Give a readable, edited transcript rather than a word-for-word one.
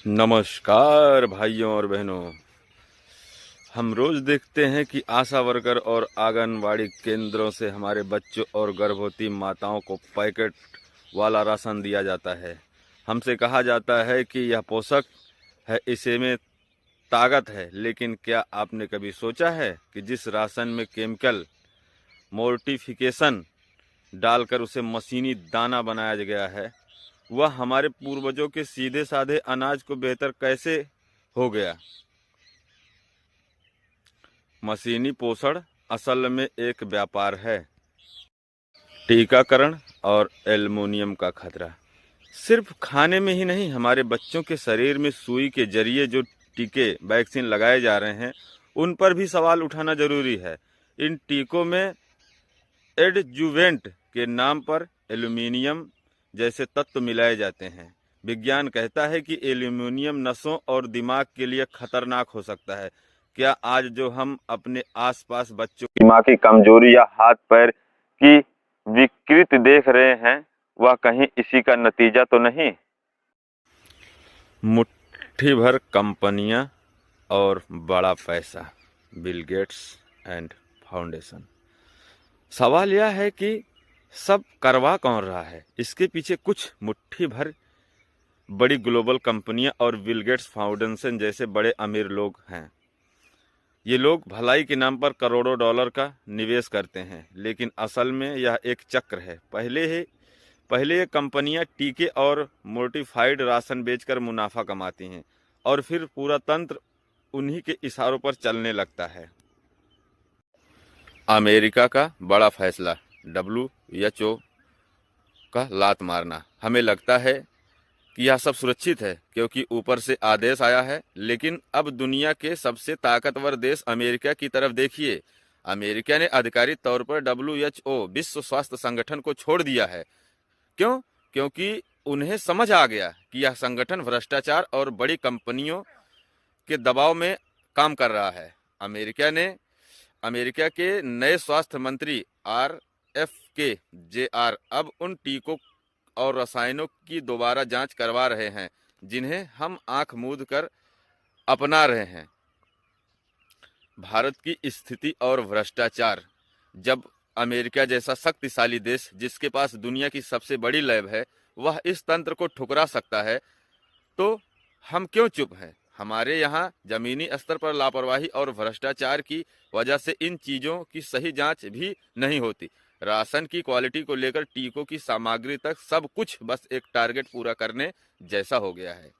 नमस्कार भाइयों और बहनों। हम रोज देखते हैं कि आशा वर्कर और आंगनवाड़ी केंद्रों से हमारे बच्चों और गर्भवती माताओं को पैकेट वाला राशन दिया जाता है। हमसे कहा जाता है कि यह पोषक है, इसे में ताकत है, लेकिन क्या आपने कभी सोचा है कि जिस राशन में केमिकल मोर्टिफिकेशन डालकर उसे मशीनी दाना बनाया गया है, वह हमारे पूर्वजों के सीधे साधे अनाज को बेहतर कैसे हो गया। मशीनी पोषण असल में एक व्यापार है। टीकाकरण और एल्युमिनियम का खतरा। सिर्फ खाने में ही नहीं, हमारे बच्चों के शरीर में सुई के जरिए जो टीके वैक्सीन लगाए जा रहे हैं, उन पर भी सवाल उठाना जरूरी है। इन टीकों में एडजुवेंट के नाम पर एल्युमिनियम जैसे तत्व मिलाए जाते हैं। विज्ञान कहता है कि एल्युमिनियम नसों और दिमाग के लिए खतरनाक हो सकता है। क्या आज जो हम अपने आसपास बच्चों की दिमाग की कमजोरी या हाथ पैर की विकृति देख रहे हैं, वह कहीं इसी का नतीजा तो नहीं? मुट्ठी भर कंपनियां और बड़ा पैसा, बिल गेट्स एंड फाउंडेशन। सवाल यह है कि सब करवा कौन रहा है? इसके पीछे कुछ मुट्ठी भर बड़ी ग्लोबल कंपनियां और बिल गेट्स फाउंडेशन जैसे बड़े अमीर लोग हैं। ये लोग भलाई के नाम पर करोड़ों डॉलर का निवेश करते हैं, लेकिन असल में यह एक चक्र है। पहले ये कंपनियां टीके और मोडिफाइड राशन बेचकर मुनाफा कमाती हैं, और फिर पूरा तंत्र उन्हीं के इशारों पर चलने लगता है। अमेरिका का बड़ा फैसला, WHO का लात मारना। हमें लगता है कि यह सब सुरक्षित है क्योंकि ऊपर से आदेश आया है, लेकिन अब दुनिया के सबसे ताकतवर देश अमेरिका की तरफ देखिए। अमेरिका ने आधिकारिक तौर पर WHO, विश्व स्वास्थ्य संगठन को छोड़ दिया है। क्यों? क्योंकि उन्हें समझ आ गया कि यह संगठन भ्रष्टाचार और बड़ी कंपनियों के दबाव में काम कर रहा है। अमेरिका के नए स्वास्थ्य मंत्री RFK अब उन टीकों और रसायनों की दोबारा जांच करवा रहे हैं जिन्हें हम आंख मूंद कर अपना रहे हैं। भारत की स्थिति और भ्रष्टाचार। जब अमेरिका जैसा शक्तिशाली देश, जिसके पास दुनिया की सबसे बड़ी लैब है, वह इस तंत्र को ठुकरा सकता है, तो हम क्यों चुप हैं? हमारे यहाँ जमीनी स्तर पर लापरवाही और भ्रष्टाचार की वजह से इन चीजों की सही जांच भी नहीं होती। राशन की क्वालिटी को लेकर टीकों की सामग्री तक सब कुछ बस एक टारगेट पूरा करने जैसा हो गया है।